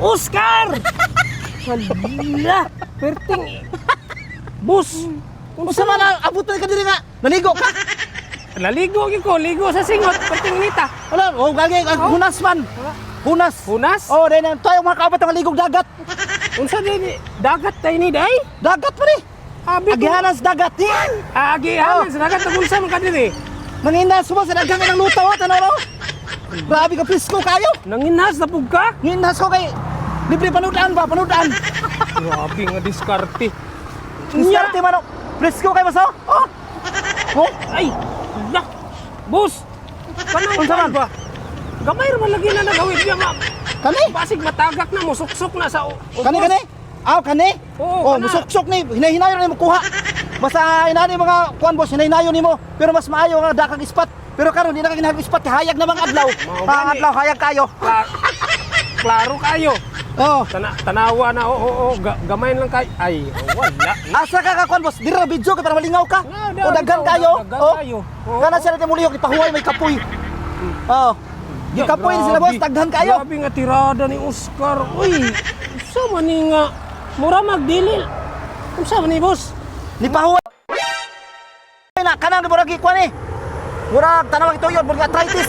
Oscar! Hala! Perting! Boss! Unsa man abot na ka diri nga? Naligo ka? Naligo ko, ligo sa singot, perting nita. Wala, gagi hunas man. Hunas. Hunas? Oh, dai na tayo mga kaabot nga ligog dagat. Unsa din dagat tayo ni day? Dagat pa ni. Abi ko. Agihanan sa dagat. Agihanan sa dagat unsa man ka diri? Nanginas mo sa daghang ng lutaw tanaw. Grabe ka pisko kayo. Nanginas na pug ka? Nginas ko kay libre panudan ba, panudan. Grabe nga diskarte. Diskarte man. Pisko kay maso. Oh. Oh, Ay! Hala! Boss! Kanang Unsa man? ba? Gamay ra man lagi na nagawid niya, ma'am. kani? Basig matagak na mo, suksok na sa Kani kani? Aw kani? Oo, Oh, kana. musuksok ni, hinahinayon ni mo kuha. Basta inani mga kuan boss, hinahinayon nimo. Pero mas maayo nga dakag ispat. Pero karon di na ka ginahag ispat, hayag na mga adlaw. Mao Mga gani. adlaw hayag kayo. Klaro kayo. Oh. Tanawa na, gamay lang kayo. Ay, wala. Asa ka ka kuan boss? Dira video kay para malingaw ka. Nga, O daghan kayo. daghan Oh. kayo. Oo. Kana sila ti mulihok ipahuway may kapoy. Oh. Di kapoy sila boss, daghan kayo. Grabe nga tirada ni Oscar. Uy, sa man ni nga. Mura magdilil. Unsa man ni boss? Ni pahuway. Na kanang murag ikuan ni. Murag tanawag ito yon, murag arthritis.